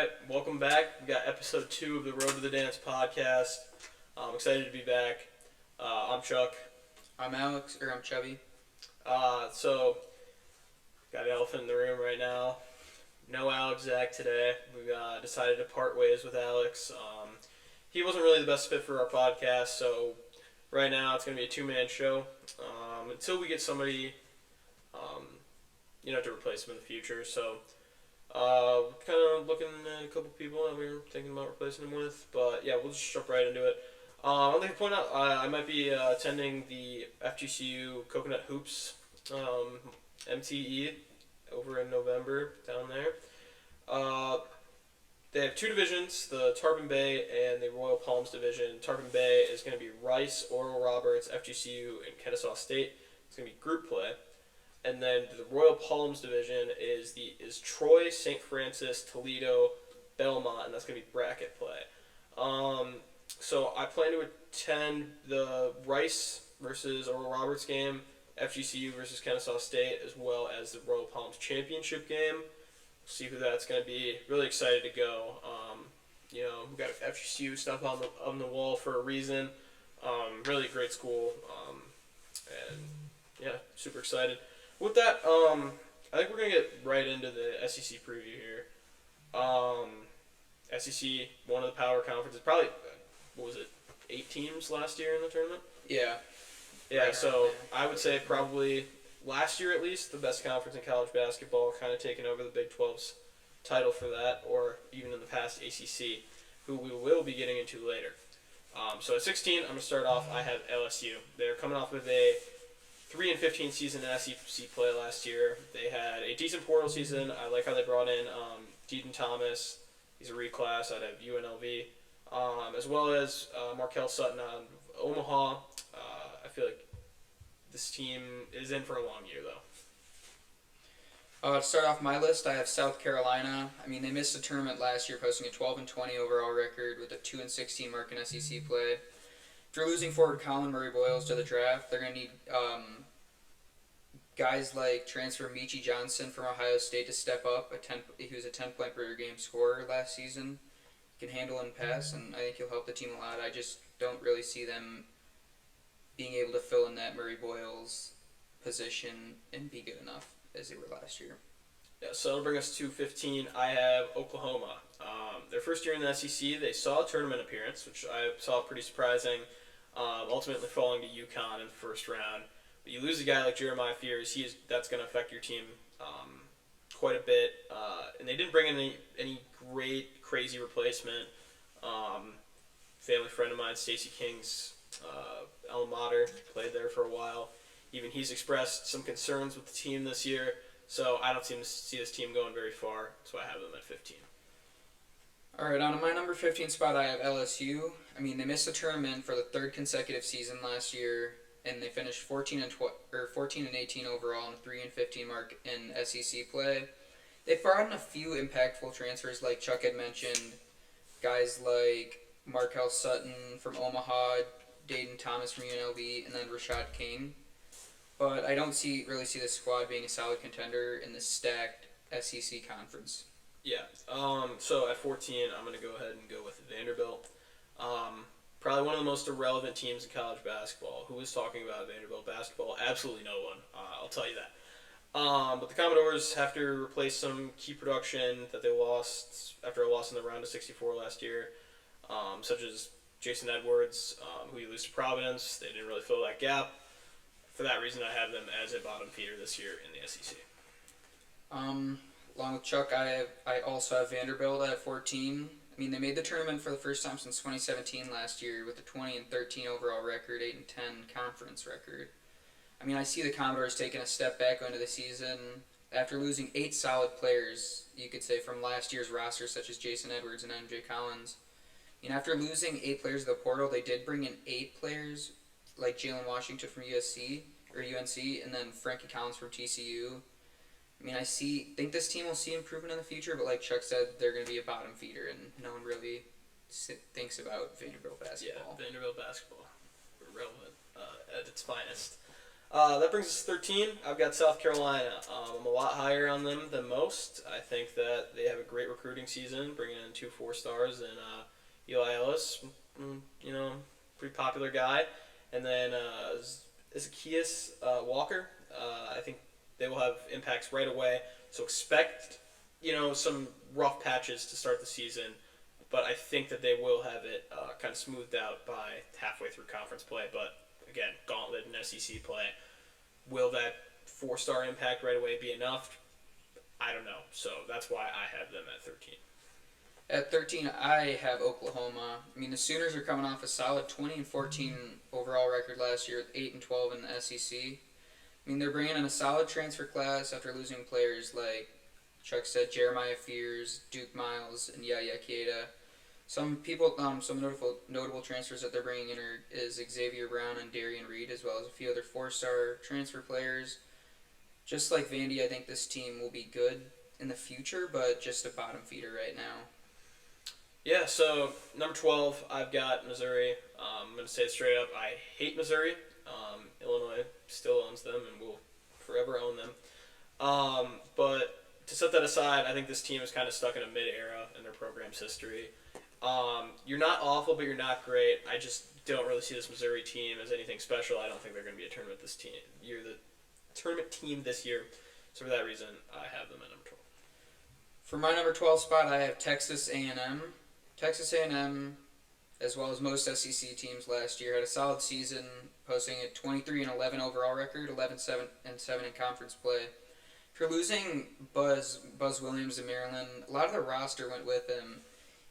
right, welcome back. We got episode 2 of the Road to the Dance podcast. I'm excited to be back. I'm Chuck. I'm Alex, or I'm Chubby. So, got an elephant in the room right now. No Alex Zach today. We decided to part ways with Alex. He wasn't really the best fit for our podcast, so right now it's going to be a two-man show until we get somebody, to replace him in the future. So, kind of looking at a couple people that we were thinking about replacing him with, but yeah, we'll just jump right into it. I'd like to point out I might be attending the FGCU Coconut Hoops MTE over in November down there. They have two divisions, the Tarpon Bay and the Royal Palms division. Tarpon Bay is going to be Rice, Oral Roberts, FGCU, and Kennesaw State. It's going to be group play. And then the Royal Palms division is Troy, St. Francis, Toledo, Belmont, and that's going to be bracket play. So I plan to attend the Rice versus Oral Roberts game, FGCU versus Kennesaw State, as well as the Royal Palms championship game. See who that's going to be. Really excited to go. We've got FGCU stuff on the wall for a reason. Really great school. And yeah, super excited. With that, I think we're going to get right into the SEC preview here. SEC, one of the power conferences, probably, 8 teams last year in the tournament? Yeah. Yeah, so I would say probably last year at least, the best conference in college basketball, kind of taking over the Big 12's title for that, or even in the past ACC, who we will be getting into later. So at 16, I'm going to start off, I have LSU. They're coming off of a 3-15 season in SEC play last year. They had a decent portal season. I like how they brought in Deaton Thomas. He's a reclass out of UNLV. As well as Markel Sutton out of Omaha. I feel like this team is in for a long year, though. To start off my list, I have South Carolina. They missed the tournament last year, posting a 12-20 overall record with a 2-16 mark in SEC play. After losing forward Colin Murray-Boyles to the draft, they're going to need guys like transfer Michi Johnson from Ohio State to step up. He was a 10-point per game scorer last season. He can handle and pass, and I think he'll help the team a lot. I just don't really see them being able to fill in that Murray-Boyles position and be good enough as they were last year. Yeah, so that'll bring us to 15. I have Oklahoma. Their first year in the SEC, they saw a tournament appearance, which I saw pretty surprising, ultimately falling to UConn in the first round. But you lose a guy like Jeremiah Fears, that's going to affect your team quite a bit. And they didn't bring in any great, crazy replacement. Family friend of mine, Stacey King's alma mater, played there for a while. Even he's expressed some concerns with the team this year, so I don't see this team going very far, so I have them at 15. All right, on my number 15 spot, I have LSU. They missed the tournament for the third consecutive season last year, and they finished 14 and 18 overall and a 3-15 mark in SEC play. They've brought in a few impactful transfers, like Chuck had mentioned, guys like Markel Sutton from Omaha, Deaton Thomas from UNLV, and then Rashad King. But I don't really see the squad being a solid contender in the stacked SEC conference. Yeah. So at 14, I'm going to go ahead and go with Vanderbilt. Probably one of the most irrelevant teams in college basketball. Who is talking about Vanderbilt basketball? Absolutely no one. I'll tell you that. But the Commodores have to replace some key production that they lost after a loss in the round of 64 last year, such as Jason Edwards, who you lose to Providence. They didn't really fill that gap. For that reason, I have them as a bottom feeder this year in the SEC. Along with Chuck, I also have Vanderbilt at 14. They made the tournament for the first time since 2017 last year with a 20-13 overall record, 8-10 conference record. I see the Commodores taking a step back into the season after losing 8 solid players, you could say, from last year's roster, such as Jason Edwards and MJ Collins. After losing 8 players to the portal, they did bring in 8 players, like Jalen Washington from UNC, and then Frankie Collins from TCU. I think this team will see improvement in the future, but like Chuck said, they're going to be a bottom feeder, and no one really thinks about Vanderbilt basketball. Yeah, Vanderbilt basketball, relevant at its finest. That brings us to 13. I've got South Carolina. I'm a lot higher on them than most. I think that they have a great recruiting season, bringing in 2 4-stars and Eli Ellis, pretty popular guy. And then Zacchaeus Walker. I think they will have impacts right away. So expect, some rough patches to start the season. But I think that they will have it kind of smoothed out by halfway through conference play. But again, gauntlet and SEC play. Will that 4-star impact right away be enough? I don't know. So that's why I have them at 13. At 13, I have Oklahoma. I mean, the Sooners are coming off a solid 20-14 overall record last year with 8-12 in the SEC. I mean, they're bringing in a solid transfer class after losing players like Chuck said, Jeremiah Fears, Duke Miles, and Yaya Keita. Some notable transfers that they're bringing in is Xavier Brown and Darian Reed, as well as a few other 4-star transfer players. Just like Vandy, I think this team will be good in the future, but just a bottom feeder right now. Yeah, so number 12, I've got Missouri. I'm going to say it straight up, I hate Missouri. Illinois still owns them and will forever own them. But to set that aside, I think this team is kind of stuck in a mid-era in their program's history. You're not awful, but you're not great. I just don't really see this Missouri team as anything special. I don't think they're going to be a tournament team this year. So for that reason, I have them at number 12. For my number 12 spot, I have Texas A&M. Texas A&M, as well as most SEC teams last year, had a solid season, posting a 23-11 overall record, 11-7 in conference play. For losing Buzz Williams in Maryland, a lot of the roster went with him.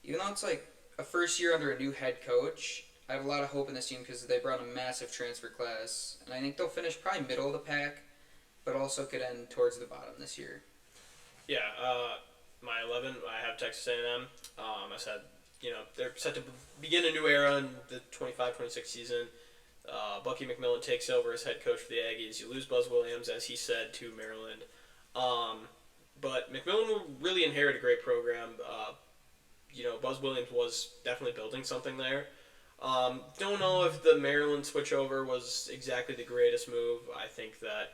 Even though it's like a first year under a new head coach, I have a lot of hope in this team because they brought a massive transfer class. And I think they'll finish probably middle of the pack, but also could end towards the bottom this year. Yeah, my 11, I have Texas A&M. I said, they're set to begin a new era in the 25-26 season. Bucky McMillan takes over as head coach for the Aggies. You lose Buzz Williams, as he said, to Maryland. But McMillan will really inherit a great program. Buzz Williams was definitely building something there. Don't know if the Maryland switchover was exactly the greatest move. I think that,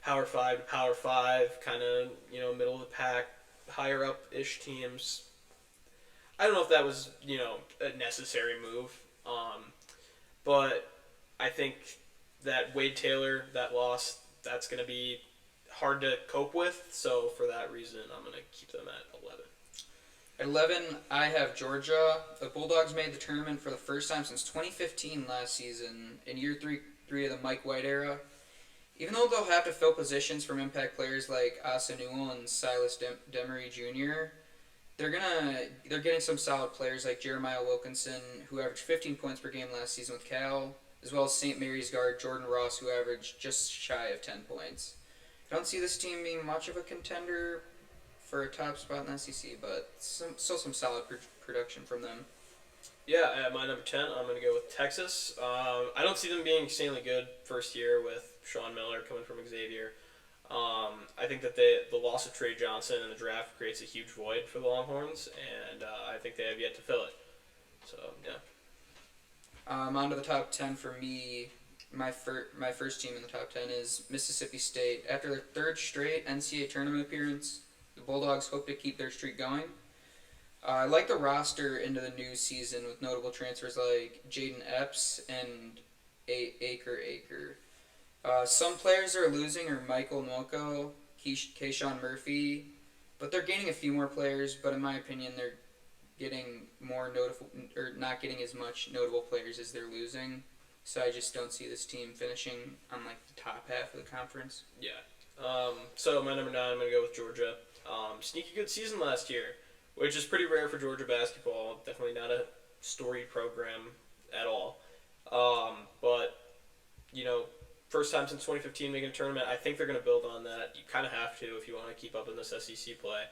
Power 5 to Power 5, kind of, middle of the pack, higher up-ish teams. I don't know if that was, a necessary move. But I think that Wade Taylor, that loss, that's going to be hard to cope with. So for that reason, I'm going to keep them at 11. At 11, I have Georgia. The Bulldogs made the tournament for the first time since 2015 last season, in year three of the Mike White era. Even though they'll have to fill positions from impact players like Asa Newell and Silas Demery Jr., they're getting some solid players like Jeremiah Wilkinson, who averaged 15 points per game last season with Cal, as well as St. Mary's guard Jordan Ross, who averaged just shy of 10 points. I don't see this team being much of a contender for a top spot in the SEC, but still some solid production from them. Yeah, at my number 10, I'm going to go with Texas. I don't see them being insanely good first year with Sean Miller coming from Xavier. I think that the loss of Trey Johnson in the draft creates a huge void for the Longhorns, and I think they have yet to fill it. So, yeah. On to the top 10 for me. My first team in the top 10 is Mississippi State. After their third straight NCAA tournament appearance, the Bulldogs hope to keep their streak going. I like the roster into the new season with notable transfers like Jaden Epps and Aker. Some players are losing are Michael Noko, Keyshawn Murphy, but they're gaining a few more players. But in my opinion, they're getting more notable or not getting as much notable players as they're losing. So I just don't see this team finishing on like the top half of the conference. Yeah. So my number 9, I'm going to go with Georgia. Sneaky good season last year, which is pretty rare for Georgia basketball. Definitely not a storied program at all. But, first time since 2015 making a tournament. I think they're going to build on that. You kind of have to if you want to keep up in this SEC play.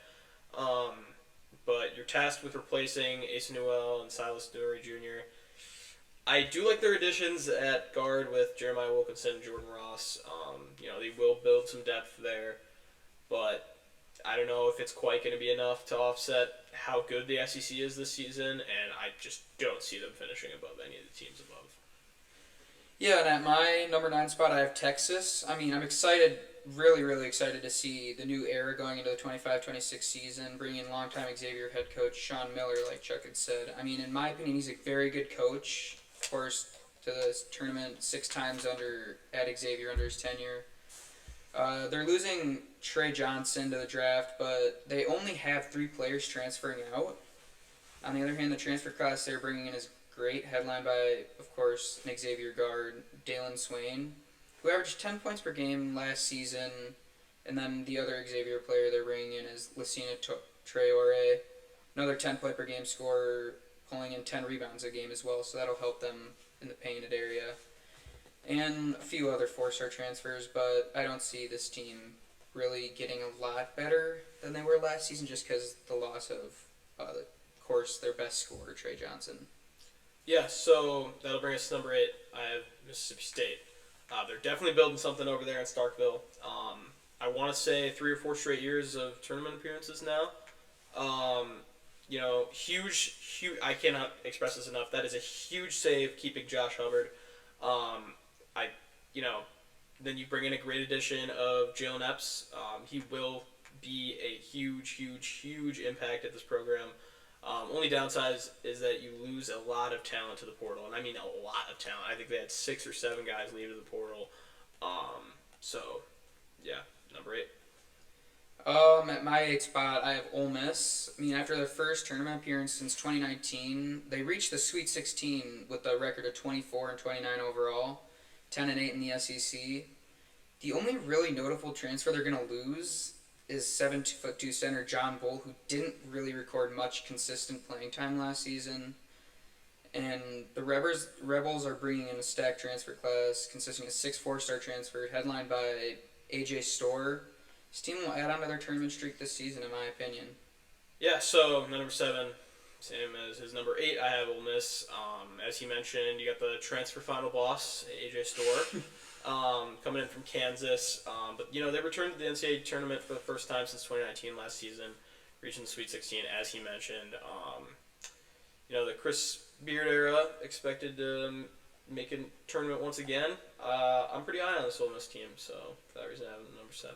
But you're tasked with replacing Asa Newell and Silas Demery Jr. I do like their additions at guard with Jeremiah Wilkinson and Jordan Ross. They will build some depth there, but I don't know if it's quite going to be enough to offset how good the SEC is this season, and I just don't see them finishing above any of the teams above. Yeah, and at my number 9 spot, I have Texas. I mean, I'm excited, really, really excited to see the new era going into the 25-26 season, bringing in longtime Xavier head coach Sean Miller, like Chuck had said. I mean, in my opinion, he's a very good coach. Of course, to this tournament 6 times at Xavier under his tenure. They're losing Trey Johnson to the draft, but they only have 3 players transferring out. On the other hand, the transfer class they're bringing in is great, headlined by, of course, an Xavier guard, Dalen Swain, who averaged 10 points per game last season, and then the other Xavier player they're bringing in is Lucina Traore, another 10-point per game scorer, pulling in 10 rebounds a game as well, so that'll help them in the painted area. And a few other 4-star transfers, but I don't see this team really getting a lot better than they were last season just because the loss of course, their best scorer, Trey Johnson. Yeah, so that'll bring us to number 8. I have Mississippi State. They're definitely building something over there in Starkville. I want to say 3 or 4 straight years of tournament appearances now. Huge. I cannot express this enough. That is a huge save keeping Josh Hubbard. Then you bring in a great addition of Jalen Epps. He will be a huge impact at this program. Only downside is that you lose a lot of talent to the portal, and I mean a lot of talent. I think they had 6 or 7 guys leave to the portal. Number 8. At my 8th spot, I have Ole Miss. I mean, after their first tournament appearance since 2019, they reached the Sweet 16 with a record of 24-29 overall, 10-8 in the SEC. The only really notable transfer they're going to lose is 7'2" center John Bull, who didn't really record much consistent playing time last season. And the Rebels are bringing in a stacked transfer class consisting of 6 4-star transfers, headlined by AJ Storr. This team will add on to their tournament streak this season, in my opinion. Yeah, so number 7, same as his number 8, I have Ole Miss. As he mentioned, you got the transfer final boss, AJ Storr. Coming in from Kansas. But they returned to the NCAA tournament for the first time since 2019 last season, reaching the Sweet 16, as he mentioned. The Chris Beard era expected to make a tournament once again. I'm pretty high on this Ole Miss team, so for that reason I have them number 7.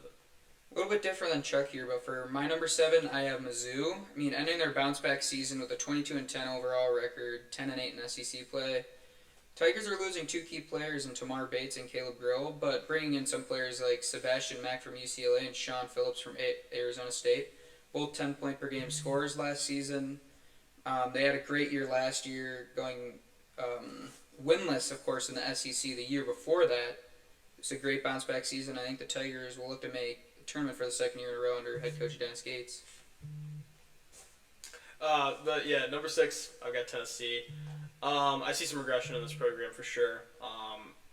A little bit different than Chuck here, but for my number 7, I have Mizzou. I mean, ending their bounce-back season with a 22-10 overall record, 10-8 in SEC play. Tigers are losing 2 key players in Tamar Bates and Caleb Grill, but bringing in some players like Sebastian Mack from UCLA and Sean Phillips from Arizona State, both 10-point per game scorers last season. They had a great year last year, going winless, of course, in the SEC the year before that. It was a great bounce-back season. I think the Tigers will look to make the tournament for the second year in a row under head coach Dennis Gates. Number 6, I've got Tennessee. I see some regression in this program for sure.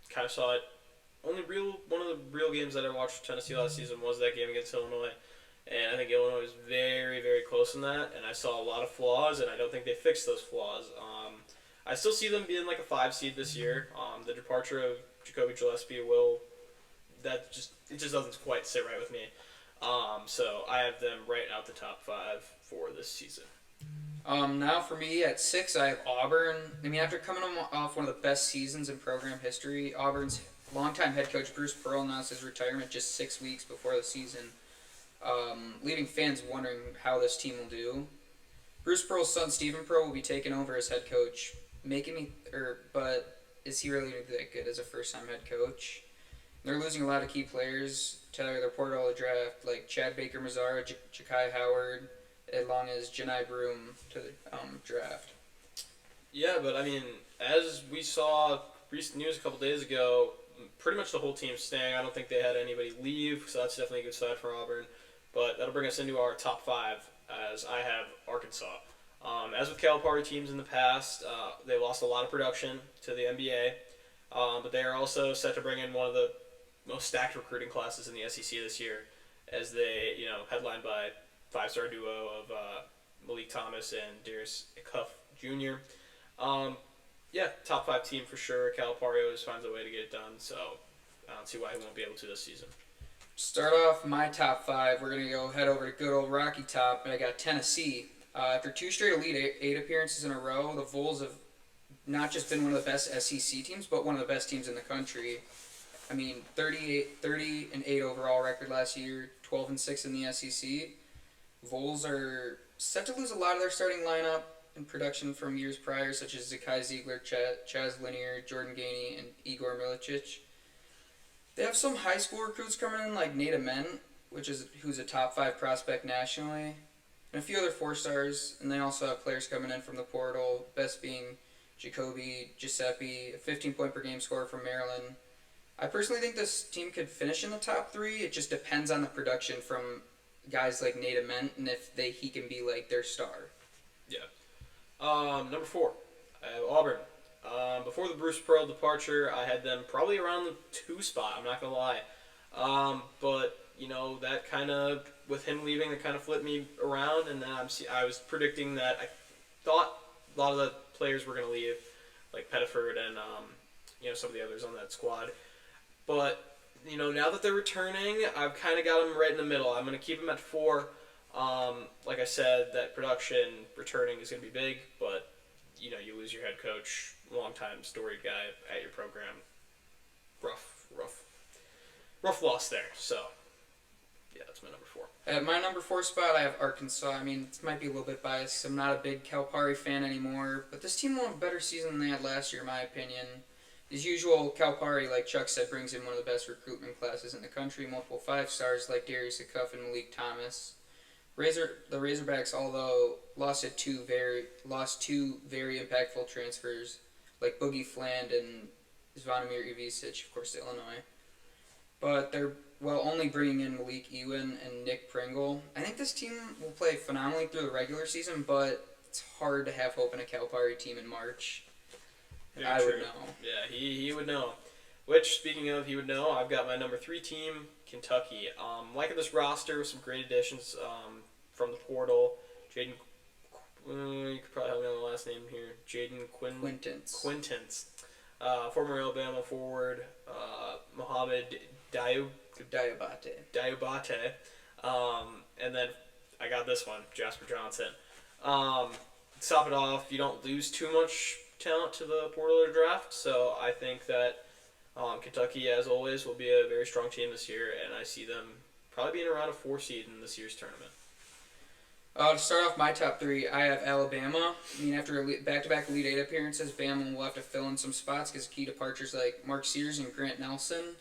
Kind of saw it. One of the real games that I watched for Tennessee last season was that game against Illinois, and I think Illinois was very, very close in that. And I saw a lot of flaws, and I don't think they fixed those flaws. I still see them being like a 5 seed this year. The departure of Jacoby Gillespie it just doesn't quite sit right with me. So I have them right out the top 5 for this season. Now for me, at 6, I have Auburn. I mean, after coming off one of the best seasons in program history, Auburn's longtime head coach Bruce Pearl announced his retirement just 6 weeks before the season, leaving fans wondering how this team will do. Bruce Pearl's son, Stephen Pearl, will be taking over as head coach, but is he really that good as a first-time head coach? They're losing a lot of key players to their portal draft, like Chad Baker-Mazara, Ja'Kai Howard, along as Janai Broom to the draft. Yeah, but I mean, as we saw recent news a couple days ago, pretty much the whole team's staying. I don't think they had anybody leave, so that's definitely a good side for Auburn. But that'll bring us into our top 5, as I have Arkansas. As with Calipari teams in the past, they lost a lot of production to the NBA, but they are also set to bring in one of the most stacked recruiting classes in the SEC this year, as they, headlined by 5-star duo of Malik Thomas and Darius Cuff Jr. Top 5 team for sure. Calipari always finds a way to get it done, so I don't see why he won't be able to this season. Start off my top 5. We're going to head over to good old Rocky Top, and I got Tennessee. After 2 straight Elite 8 appearances in a row, the Vols have not just been one of the best SEC teams, but one of the best teams in the country. I mean, 30-8 overall record last year, 12-6 in the SEC. Vols are set to lose a lot of their starting lineup in production from years prior, such as Zakai Ziegler, Chaz Linear, Jordan Gainey, and Igor Milicic. They have some high school recruits coming in, like Nate Ament, who's a top 5 prospect nationally, and a few other 4-stars. And they also have players coming in from the portal, best being Jacoby Giuseppe, a 15-point per game scorer from Maryland. I personally think this team could finish in the top 3. It just depends on the production from guys like Nate Ament and if he can be like their star. Yeah. Number 4, I have Auburn. Before the Bruce Pearl departure, I had them probably around the 2 spot. I'm not gonna lie, but that kind of, with him leaving, that kind of flipped me around, and then I was predicting that I thought a lot of the players were gonna leave, like Pettiford and some of the others on that squad. But now that they're returning, I've kind of got them right in the middle. I'm gonna keep them at 4. Like I said, that production returning is gonna be big, but you lose your head coach, long-time storied guy at your program. Rough loss there. So, yeah, that's my number 4. At my number 4 spot, I have Arkansas. I mean, this might be a little bit biased. I'm not a big Calipari fan anymore, but this team won a better season than they had last year, in my opinion. As usual, Calipari, like Chuck said, brings in one of the best recruitment classes in the country, multiple 5-stars like Darius Acuff and Malik Thomas. The Razorbacks, although lost two very impactful transfers, like Boogie Fland and Zvonimir Ivisic, of course, to Illinois. But they're only bringing in Malik Ewan and Nick Pringle. I think this team will play phenomenally through the regular season, but it's hard to have hope in a Calipari team in March. I would know. Yeah, he would know. Which, speaking of he would know, I've got my number 3 team, Kentucky. Liking this roster with some great additions from the portal. Jaden, you could probably help me on the last name here. Jaden Quintance. Former Alabama forward, Mohamed Diabate. And then I got this one, Jasper Johnson. To top it off, you don't lose too much talent to the portal or draft, so I think that Kentucky, as always, will be a very strong team this year, and I see them probably being around a 4 seed in this year's tournament. To start off my top 3, I have Alabama. I mean, after back-to-back Elite 8 appearances, Bama will have to fill in some spots because key departures like Mark Sears and Grant Nelson,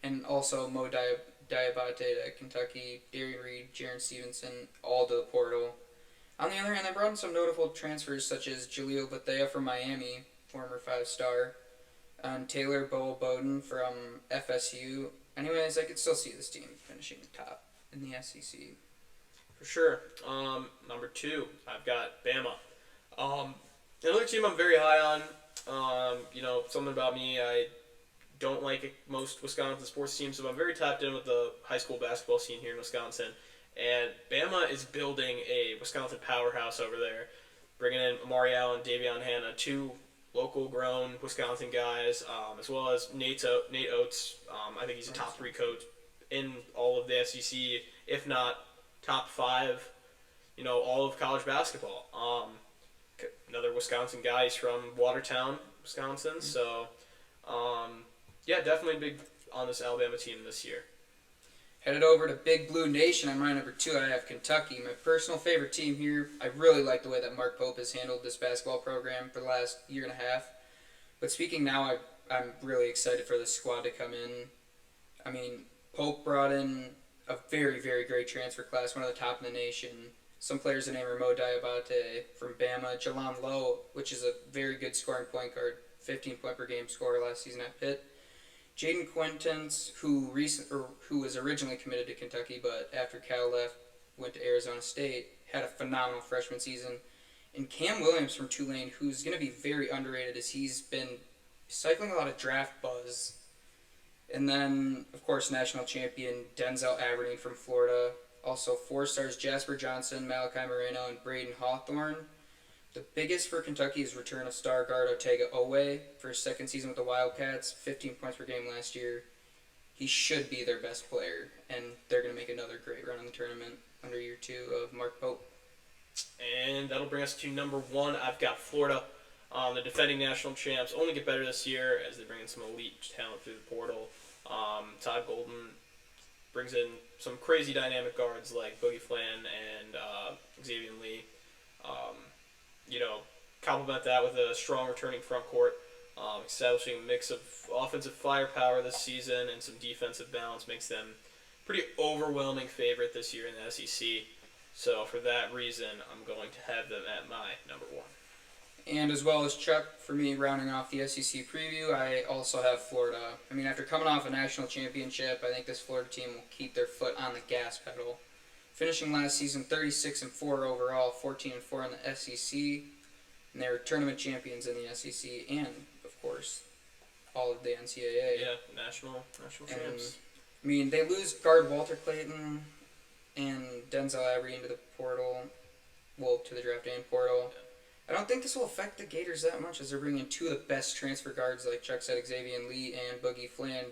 and also Mo Diabate to Kentucky, Darian Reed, Jaron Stevenson, all to the portal. On the other hand, they brought in some notable transfers such as Jaleel Bethea from Miami, former 5-star, and Taylor Bowden from FSU. Anyways, I could still see this team finishing top in the SEC. For sure. Number 2, I've got Bama. Another team I'm very high on. Something about me, I don't like most Wisconsin sports teams, so I'm very tapped in with the high school basketball scene here in Wisconsin. And Bama is building a Wisconsin powerhouse over there, bringing in Amari Allen, Davion Hanna, 2 local-grown Wisconsin guys, as well as Nate Oates. I think he's a top 3 coach in all of the SEC, if not top 5, all of college basketball. Another Wisconsin guy. He's from Watertown, Wisconsin. So, definitely big on this Alabama team this year. Headed over to Big Blue Nation. On my number 2, I have Kentucky, my personal favorite team here. I really like the way that Mark Pope has handled this basketball program for the last year and a half. But speaking now, I'm really excited for this squad to come in. I mean, Pope brought in a very, very great transfer class, one of the top in the nation. Some players to name are Mo Diabate from Bama, Jalon Lowe, which is a very good scoring point guard, 15-point per game scorer last season at Pitt. Jaden Quintance, who was originally committed to Kentucky, but after Cal left, went to Arizona State, had a phenomenal freshman season. And Cam Williams from Tulane, who's going to be very underrated as he's been cycling a lot of draft buzz. And then, of course, national champion Denzel Aberdeen from Florida. Also 4-stars Jasper Johnson, Malachi Moreno, and Braden Hawthorne. The biggest for Kentucky is return of star guard Otega Owe for his second season with the Wildcats, 15 points per game last year. He should be their best player, and they're going to make another great run in the tournament under year 2 of Mark Pope. And that'll bring us to number 1. I've got Florida. The defending national champs only get better this year as they bring in some elite talent through the portal. Todd Golden brings in some crazy dynamic guards like Boogie Flan and Xavier Lee. You know, complement that with a strong returning front court. Establishing a mix of offensive firepower this season and some defensive balance makes them pretty overwhelming favorite this year in the SEC. So for that reason, I'm going to have them at my number 1. And as well as Chuck, for me, rounding off the SEC preview, I also have Florida. I mean, after coming off a national championship, I think this Florida team will keep their foot on the gas pedal. Finishing last season 36-4 overall, 14-4 in the SEC, and they were tournament champions in the SEC and, of course, all of the NCAA. Yeah, national champs. I mean, they lose guard Walter Clayton and Denzel Avery into the portal, well, to the draft and portal. I don't think this will affect the Gators that much as they're bringing 2 of the best transfer guards, like Chuck said, Xavier Lee and Boogie Flan.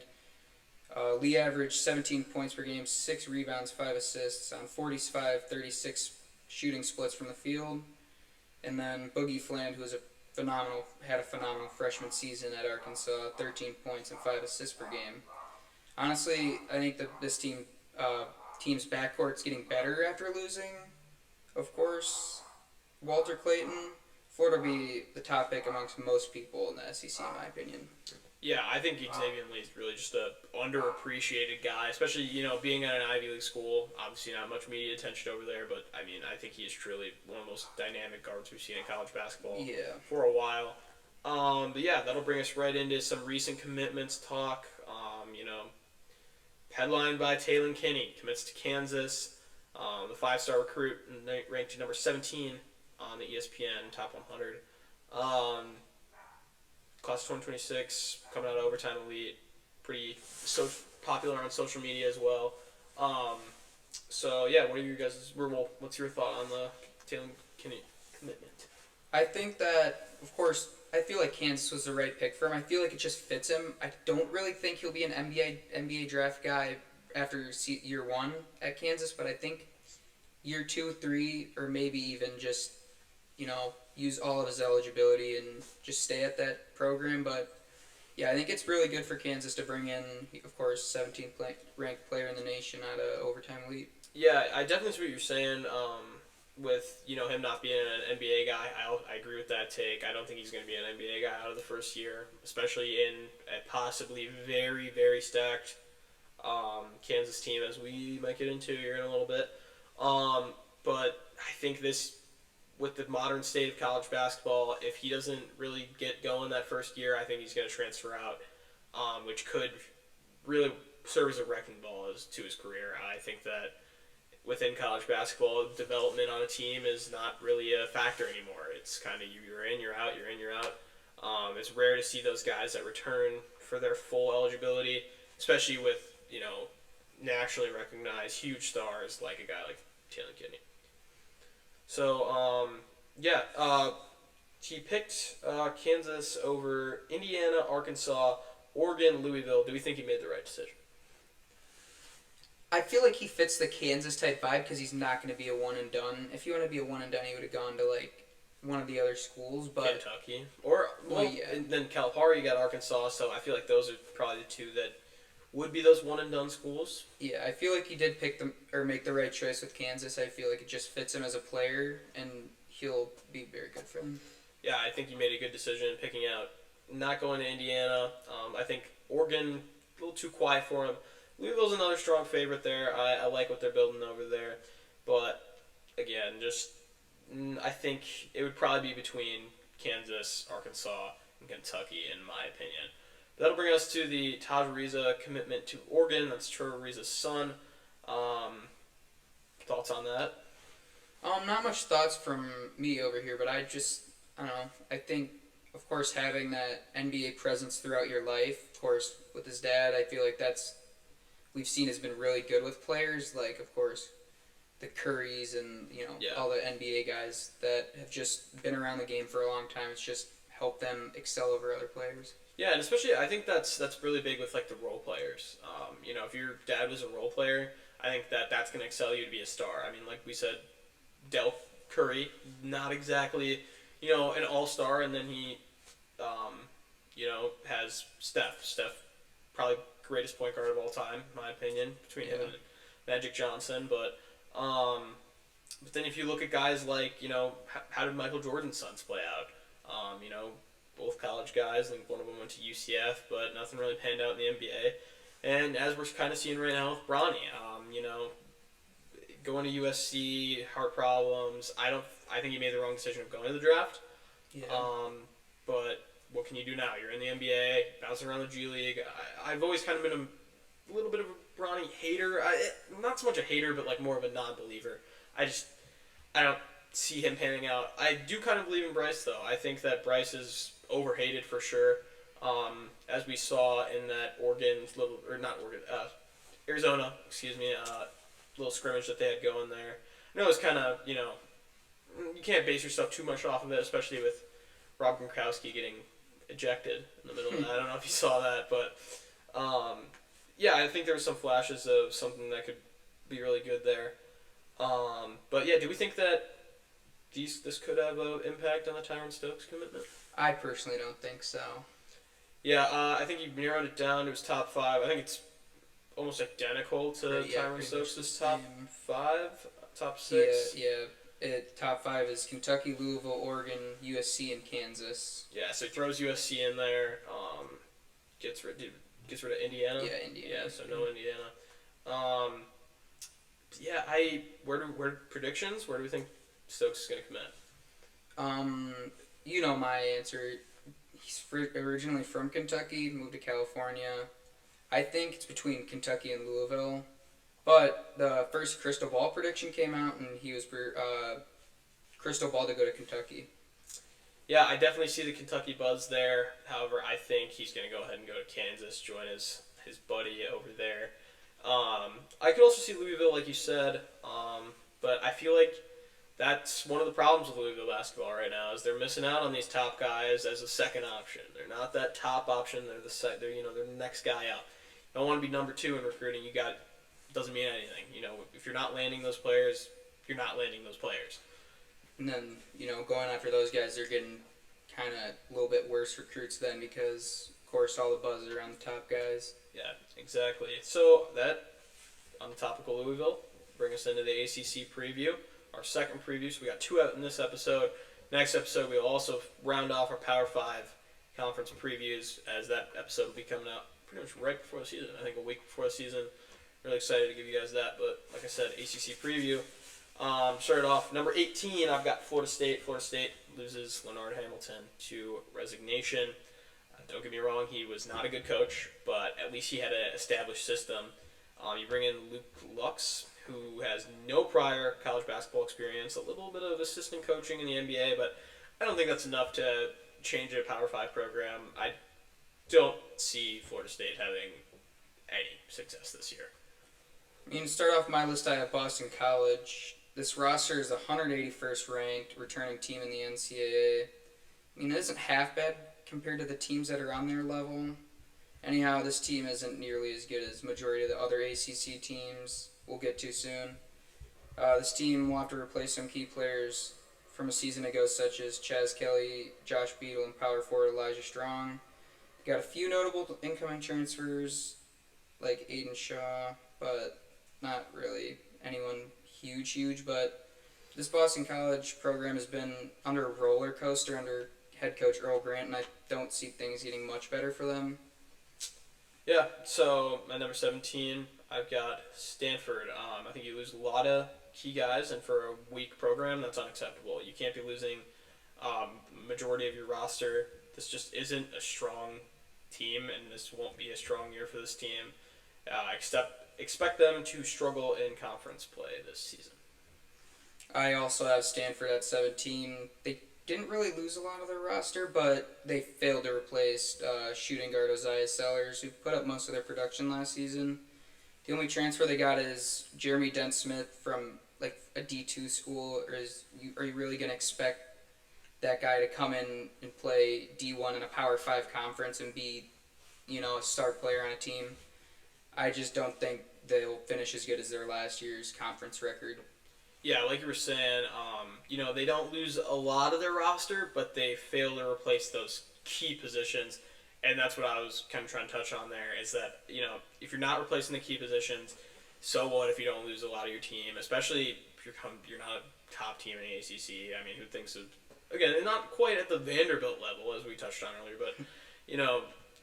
Lee averaged 17 points per game, 6 rebounds, 5 assists on 45-36 shooting splits from the field. And then Boogie Flan, who had a phenomenal freshman season at Arkansas, 13 points and 5 assists per game. Honestly, I think that this team's backcourt's getting better after losing, of course, Walter Clayton. Florida will be the top pick amongst most people in the SEC, in my opinion. Yeah, I think Xavier Lee is really just a underappreciated guy, especially, you know, being at an Ivy League school. Obviously not much media attention over there, but, I mean, I think he is truly one of the most dynamic guards we've seen in college basketball for a while. But, yeah, that'll bring us right into some recent commitments talk. You know, headlined by Taylon Kinney, commits to Kansas, the 5-star recruit, ranked number 17 on the ESPN Top 100. Class 2026, coming out of Overtime Elite, pretty popular on social media as well. So yeah, what are your guys' what's your thought on the Taylon Kinney commitment? I think that, of course, I feel like Kansas was the right pick for him. I feel like it just fits him. I don't really think he'll be an NBA draft guy after year 1 at Kansas, but I think year 2, 3, or maybe even just, you know, use all of his eligibility and just stay at that program. But yeah, I think it's really good for Kansas to bring in, of course, 17th ranked player in the nation out of Overtime Elite. Yeah, I definitely see what you're saying. With, you know, him not being an NBA guy, I agree with that take. I don't think he's going to be an NBA guy out of the first year, especially in a possibly very, very stacked Kansas team, as we might get into here in a little bit. But I think this, with the modern state of college basketball, if he doesn't really get going that first year, I think he's going to transfer out, which could really serve as a wrecking ball to his career. I think that within college basketball, development on a team is not really a factor anymore. It's kind of you're in, you're out, you're in, you're out. It's rare to see those guys that return for their full eligibility, especially with, you know, nationally recognized huge stars like a guy like Taylon Kinney. So, he picked Kansas over Indiana, Arkansas, Oregon, Louisville. Do we think he made the right decision? I feel like he fits the Kansas type vibe because he's not going to be a one and done. If he wanted to be a one and done, he would have gone to like one of the other schools, but Kentucky and then Calipari, you got Arkansas. So I feel like those are probably the two that would be those one and done schools. Yeah, I feel like he did pick them or make the right choice with Kansas. I feel like it just fits him as a player, and he'll be very good for him. Yeah, I think he made a good decision in picking out not going to Indiana. I think Oregon a little too quiet for him. Louisville's another strong favorite there. I like what they're building over there, but again, I think it would probably be between Kansas, Arkansas, and Kentucky, in my opinion. That'll bring us to the Taj Ariza commitment to Oregon. That's Trevor Ariza's son. Thoughts on that? Not much thoughts from me over here, but I don't know. I think, of course, having that NBA presence throughout your life, of course, with his dad, I feel like we've seen has been really good with players, like, of course, the Currys and, all the NBA guys that have just been around the game for a long time. It's just helped them excel over other players. Yeah, and especially I think that's really big with like the role players. If your dad was a role player, I think that's going to excel you to be a star. I mean, like we said, Del Curry, not exactly, an all-star, and then he, has Steph. Steph, probably greatest point guard of all time, in my opinion, between him and Magic Johnson. But then if you look at guys like, how did Michael Jordan's sons play out? Both college guys. I think one of them went to UCF, but nothing really panned out in the NBA. And as we're kind of seeing right now with Bronny, going to USC, heart problems. I think he made the wrong decision of going to the draft. Yeah. But what can you do now? You're in the NBA, bouncing around the G League. I've always kind of been a little bit of a Bronny hater. Not so much a hater, but like more of a non-believer. I don't see him panning out. I do kind of believe in Bryce, though. I think that Bryce is overhated for sure. As we saw in that Arizona, little scrimmage that they had going there. I know it's kind of, you can't base yourself too much off of it, especially with Rob Gronkowski getting ejected in the middle of that. I don't know if you saw that, but I think there were some flashes of something that could be really good there. But yeah, do we think that this could have an impact on the Tyron Stokes commitment? I personally don't think so. Yeah, I think you narrowed it down to his top 5. I think it's almost identical to Tyron Stokes' top 5, top 6. Top 5 is Kentucky, Louisville, Oregon, USC, and Kansas. Yeah, so he throws USC in there. Gets rid of Indiana. Yeah, Indiana. Yeah, so no Indiana. Where predictions? Where do we think Stokes is going to commit? You know my answer. He's originally from Kentucky, moved to California. I think it's between Kentucky and Louisville. But the first crystal ball prediction came out, and he was crystal ball to go to Kentucky. Yeah, I definitely see the Kentucky buzz there. However, I think he's going to go ahead and go to Kansas, join his buddy over there. I could also see Louisville, like you said, but I feel like that's one of the problems with Louisville basketball right now is they're missing out on these top guys as a second option. They're not that top option. They're the next guy up. You don't want to be number 2 in recruiting. Doesn't mean anything. If you're not landing those players, you're not landing those players. And then, going after those guys, they're getting kind of a little bit worse recruits then because, of course, all the buzz is around the top guys. Yeah, exactly. So that, on the topic of Louisville, bring us into the ACC preview, our second preview. So we got 2 out in this episode. Next episode, we'll also round off our Power 5 conference previews as that episode will be coming out pretty much right before the season. I think a week before the season. Really excited to give you guys that. But like I said, ACC preview. Started off number 18. I've got Florida State. Florida State loses Leonard Hamilton to resignation. Don't get me wrong, he was not a good coach, but at least he had an established system. You bring in Luke Lux, who has no prior college basketball experience, a little bit of assistant coaching in the NBA, but I don't think that's enough to change a Power 5 program. I don't see Florida State having any success this year. To start off my list, I have Boston College. This roster is the 181st ranked returning team in the NCAA. It isn't half bad compared to the teams that are on their level. Anyhow, this team isn't nearly as good as majority of the other ACC teams we'll get to soon. This team will have to replace some key players from a season ago, such as Chaz Kelly, Josh Beadle, and power forward Elijah Strong. Got a few notable incoming transfers like Aiden Shaw, but not really anyone huge. But this Boston College program has been under a roller coaster under head coach Earl Grant, and I don't see things getting much better for them. Yeah, so at number 17, I've got Stanford. I think you lose a lot of key guys, and for a weak program, that's unacceptable. You can't be losing majority of your roster. This just isn't a strong team, and this won't be a strong year for this team. Expect them to struggle in conference play this season. I also have Stanford at 17. They didn't really lose a lot of their roster, but they failed to replace shooting guard Isaiah Sellers, who put up most of their production last season. The only transfer they got is Jeremy Dent-Smith from like a D2 school. Are you really going to expect that guy to come in and play D1 in a Power 5 conference and be, a star player on a team? I just don't think they'll finish as good as their last year's conference record. Yeah, like you were saying, they don't lose a lot of their roster, but they fail to replace those key positions. And that's what I was kind of trying to touch on there is that, if you're not replacing the key positions, so what if you don't lose a lot of your team, especially if you're not a top team in the ACC. I mean, who thinks of, again, not quite at the Vanderbilt level, as we touched on earlier, but,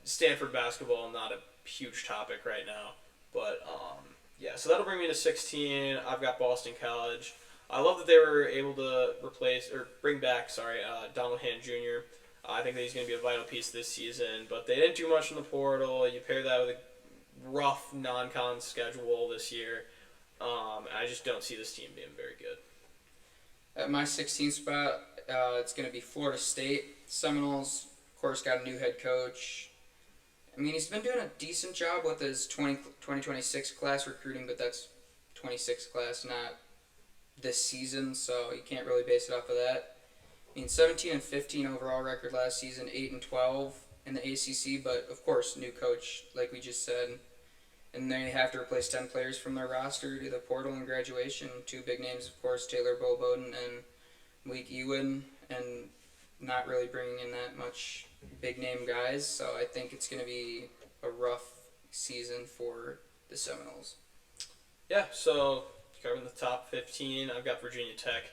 Stanford basketball, not a huge topic right now. But, yeah, so that'll bring me to 16. I've got Boston College. I love that they were able to bring back, Donald Hand Jr. I think that he's going to be a vital piece this season, but they didn't do much in the portal. You pair that with a rough non-con schedule this year. I just don't see this team being very good. At my 16th spot, it's going to be Florida State. Seminoles, of course, got a new head coach. I mean, he's been doing a decent job with his 2026 class recruiting, but that's 26 class, not this season, so you can't really base it off of that. I mean, 17-15 overall record last season, 8-12 in the ACC, but of course, new coach, like we just said, and they have to replace 10 players from their roster due to the portal and graduation. Two big names, of course, Taylor Boboden and Malik Ewan, and not really bringing in that much big name guys, so I think it's going to be a rough season for the Seminoles. Yeah, so covering the top 15, I've got Virginia Tech.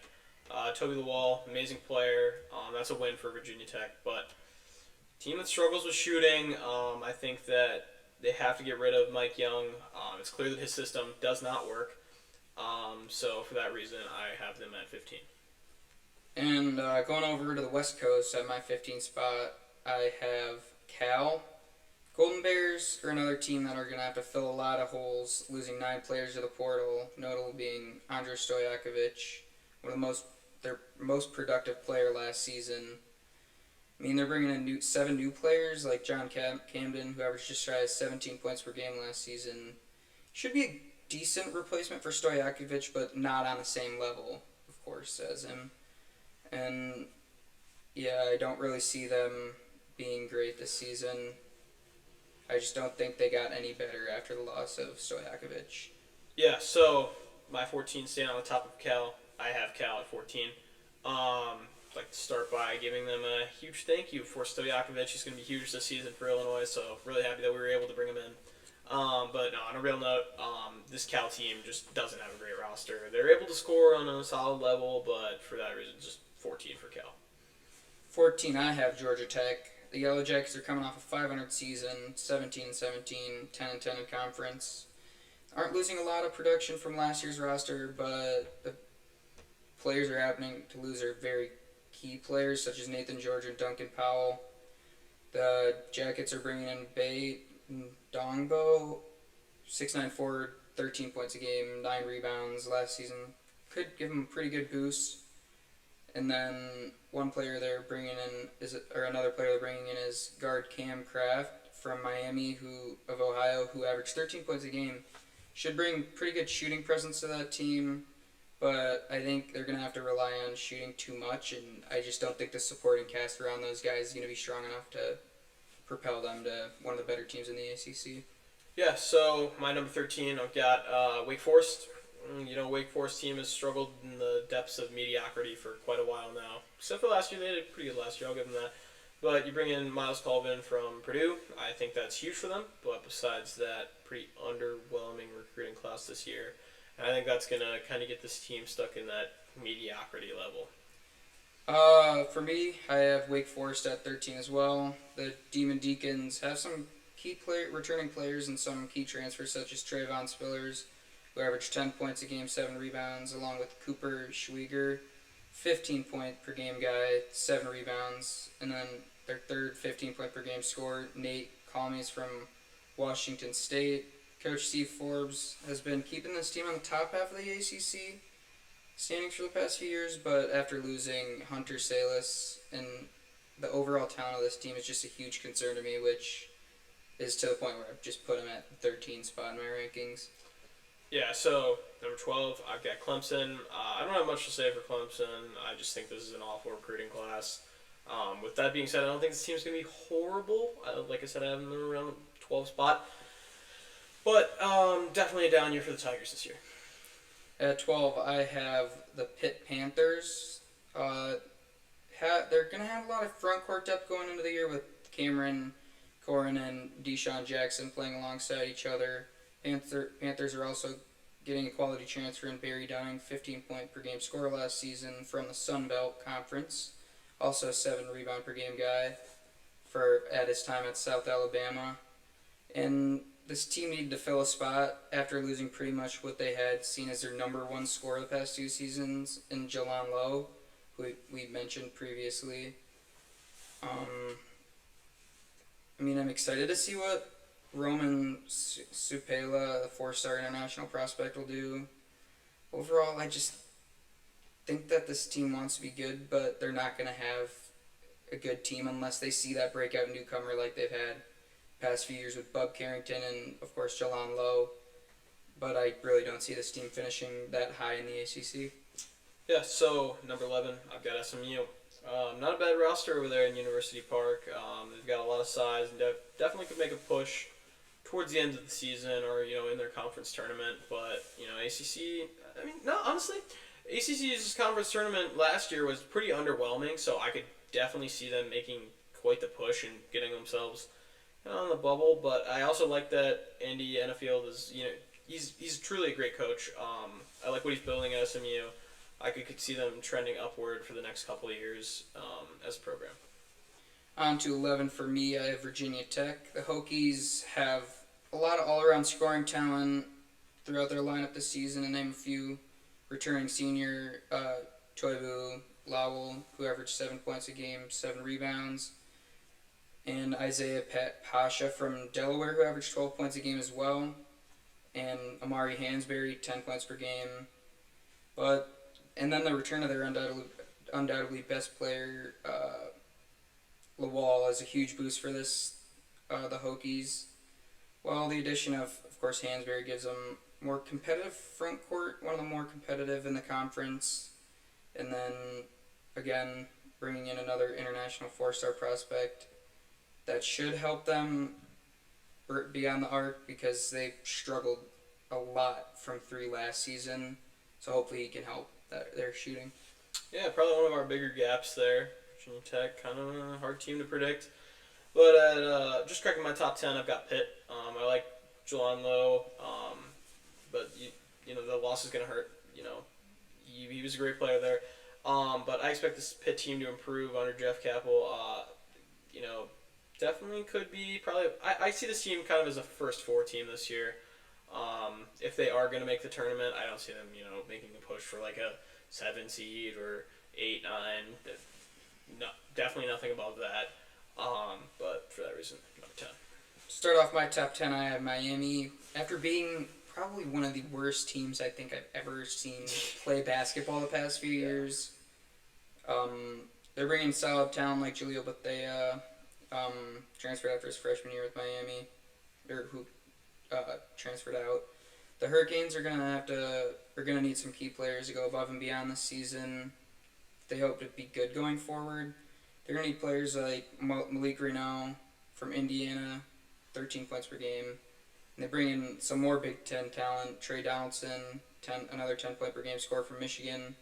Toby Lawal, amazing player. That's a win for Virginia Tech, but team that struggles with shooting. I think that they have to get rid of Mike Young. It's clear that his system does not work. So for that reason, I have them at 15. And going over to the West Coast at my 15th spot, I have Cal. Golden Bears are another team that are going to have to fill a lot of holes, losing 9 players to the portal, notable being Andrei Stojakovic, one of their most productive player last season. I mean, they're bringing in 7 new players like John Camden, who averaged just shy of 17 points per game last season. Should be a decent replacement for Stojakovic, but not on the same level, of course, as him. And yeah, I don't really see them being great this season. I just don't think they got any better after the loss of Stojakovic. Yeah, so my 14 staying on the top of Cal. I have Cal at 14. I'd like to start by giving them a huge thank you for Stojakovic. He's going to be huge this season for Illinois, so really happy that we were able to bring him in. But no, on a real note, this Cal team just doesn't have a great roster. They're able to score on a solid level, but for that reason, just 14 for Cal. 14, I have Georgia Tech. The Yellow Jackets are coming off a 500 season, 17-17, 10-10 in conference. Aren't losing a lot of production from last year's roster, but the players are happening to lose their very key players, such as Nathan George and Duncan Powell. The Jackets are bringing in Bay Dongbo, 6'9" forward, 13 points a game, 9 rebounds last season. Could give him a pretty good boost. And then another player they're bringing in is guard Cam Kraft from Miami, of Ohio, who averaged 13 points a game. Should bring pretty good shooting presence to that team, but I think they're going to have to rely on shooting too much, and I just don't think the supporting cast around those guys is going to be strong enough to propel them to one of the better teams in the ACC. Yeah, so my number 13, I've got Wake Forest. Wake Forest team has struggled in the depths of mediocrity for quite a while now. Except for last year, they did pretty good last year, I'll give them that. But you bring in Miles Colvin from Purdue. I think that's huge for them. But besides that, pretty underwhelming recruiting class this year. And I think that's going to kind of get this team stuck in that mediocrity level. For me, I have Wake Forest at 13 as well. The Demon Deacons have some returning players and some key transfers, such as Trayvon Spillers, who averaged 10 points a game, 7 rebounds, along with Cooper Schwieger, 15-point per game guy, 7 rebounds, and then their third 15-point per game scorer, Nate Calmes from Washington State. Coach Steve Forbes has been keeping this team on the top half of the ACC standings for the past few years, but after losing Hunter Salas, and the overall talent of this team is just a huge concern to me, which is to the point where I've just put them at the 13th spot in my rankings. Yeah, so number 12, I've got Clemson. I don't have much to say for Clemson. I just think this is an awful recruiting class. With that being said, I don't think this team's going to be horrible. Like I said, I have them around the 12th spot. But definitely a down year for the Tigers this year. At 12, I have the Pitt Panthers. They're going to have a lot of front court depth going into the year with Cameron Corin and Deshaun Jackson playing alongside each other. Panthers are also getting a quality transfer in Barry Downing, 15-point per game scorer last season from the Sun Belt Conference. Also a 7 rebound per game guy at his time at South Alabama. And this team needed to fill a spot after losing pretty much what they had seen as their number one scorer the past 2 seasons in Jalan Lowe, who we mentioned previously. I'm excited to see what Roman Supela, the 4-star international prospect, will do. Overall, I just think that this team wants to be good, but they're not going to have a good team unless they see that breakout newcomer like they've had past few years with Bub Carrington and, of course, Jalan Lowe. But I really don't see this team finishing that high in the ACC. Yeah, so number 11, I've got SMU. Not a bad roster over there in University Park. They've got a lot of size and definitely could make a push towards the end of the season or, in their conference tournament. But, ACC, honestly, ACC's conference tournament last year was pretty underwhelming, so I could definitely see them making quite the push and getting themselves on the bubble. But I also like that Andy Enfield is, he's truly a great coach. I like what he's building at SMU. I could see them trending upward for the next couple of years as a program. On to 11 for me, I have Virginia Tech. The Hokies have a lot of all-around scoring talent throughout their lineup this season, and name a few. Returning senior Toivu Lowell, who averaged 7 points a game, 7 rebounds. And Isaiah Pasha from Delaware, who averaged 12 points a game as well. And Amari Hansberry, 10 points per game. And then the return of their undoubtedly best player, Lawal, is a huge boost for the Hokies. While the addition of course, Hansberry gives them more competitive front court, one of the more competitive in the conference. And then, again, bringing in another international 4-star prospect that should help them beyond the arc because they struggled a lot from 3 last season. So hopefully he can help their shooting. Yeah, probably one of our bigger gaps there. Virginia Tech, kind of a hard team to predict. But at just cracking my top 10, I've got Pitt. I like Jalan Lowe, but the loss is going to hurt. He was a great player there. But I expect this Pitt team to improve under Jeff Capel. Definitely could be probably. I see this team kind of as a first 4 team this year. If they are going to make the tournament, I don't see them, making a push for like a 7 seed or 8, 9. No, definitely nothing above that. But for that reason, number 10. Start off my top 10, I have Miami. After being probably one of the worst teams I think I've ever seen play basketball the past few years, they're bringing solid talent like Julio Bethea, transferred after his freshman year with Miami, or who transferred out. The Hurricanes are gonna need some key players to go above and beyond this season. They hope to be good going forward. They're gonna need players like Malik Renaud from Indiana, 13 points per game. And they bring in some more Big Ten talent. Trey Donaldson, another 10-point per game scorer from Michigan.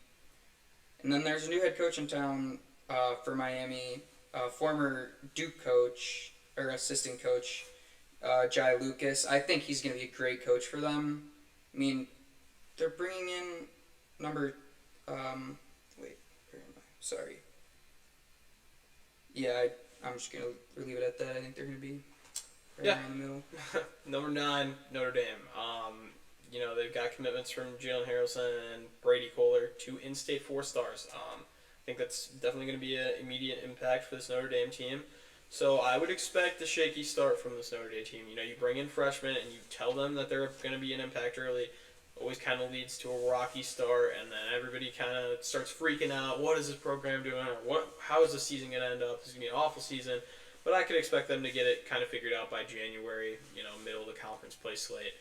And then there's a new head coach in town for Miami, former Duke coach or assistant coach, Jai Lucas. I think he's going to be a great coach for them. I mean, they're bringing in number... where am I? Sorry. Yeah, I'm just going to leave it at that. I think they're going to be right around the middle. Number 9, Notre Dame. They've got commitments from Jalen Harrelson and Brady Kohler, 2 in-state 4-stars. I think that's definitely going to be an immediate impact for this Notre Dame team. So I would expect a shaky start from this Notre Dame team. You bring in freshmen and you tell them that they're going to be an impact early. Always kind of leads to a rocky start, and then everybody kind of starts freaking out. What is this program doing? Or how is the season going to end up? This is going to be an awful season. But I could expect them to get it kind of figured out by January, middle of the conference play slate.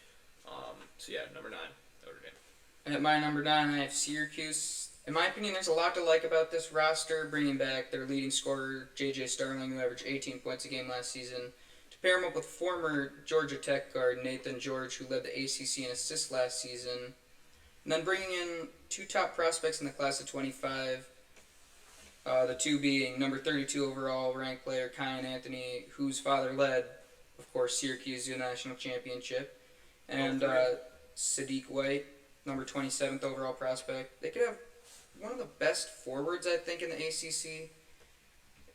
Number 9, Notre Dame. At my number 9, I have Syracuse. In my opinion, there's a lot to like about this roster, bringing back their leading scorer, J.J. Starling, who averaged 18 points a game last season, to pair him up with former Georgia Tech guard Nathan George, who led the ACC in assists last season. And then bringing in two top prospects in the class of 25, the two being number 32 overall ranked player Kyan Anthony, whose father led, of course, Syracuse to the national championship, and Sadiq White, number 27th overall prospect. They could have one of the best forwards, I think, in the ACC.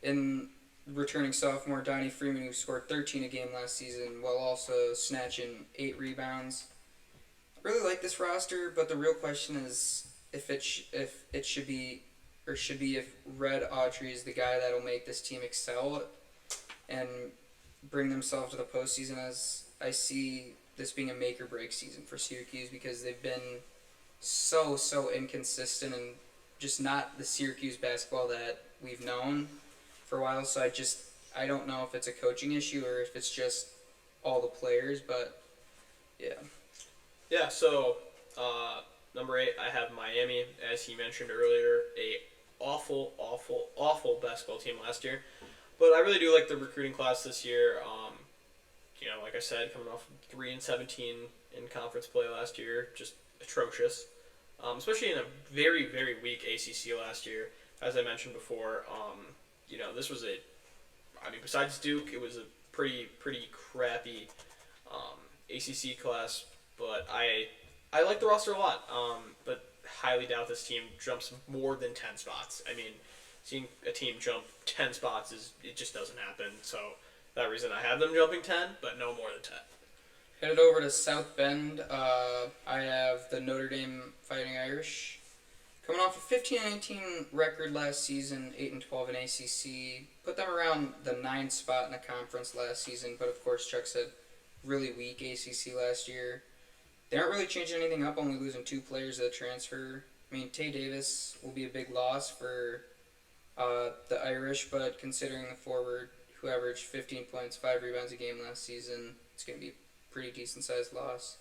In returning sophomore Donnie Freeman, who scored 13 a game last season, while also snatching 8 rebounds. I really like this roster, but the real question is if it should be if Red Autry is the guy that'll make this team excel and bring themselves to the postseason. As I see this being a make or break season for Syracuse because they've been so inconsistent and just not the Syracuse basketball that we've known for a while. So I don't know if it's a coaching issue or if it's just all the players, but yeah. Yeah, so number 8, I have Miami, as he mentioned earlier, a awful basketball team last year. But I really do like the recruiting class this year. Like I said, coming off 3-17 in conference play last year, just atrocious. Especially in a very, very weak ACC last year, as I mentioned before. This was besides Duke, it was a pretty crappy ACC class. But I like the roster a lot, but highly doubt this team jumps more than 10 spots. I mean, seeing a team jump 10 spots, it just doesn't happen. So that reason I have them jumping 10, but no more than 10. Headed over to South Bend, I have the Notre Dame Fighting Irish. Coming off a 15-19 record last season, 8-12 in ACC. Put them around the 9th spot in the conference last season, but of course Chuck said really weak ACC last year. They aren't really changing anything up, only losing 2 players to the transfer. I mean, Tay Davis will be a big loss for the Irish, but considering the forward who averaged 15 points, 5 rebounds a game last season, it's going to be a pretty decent-sized loss.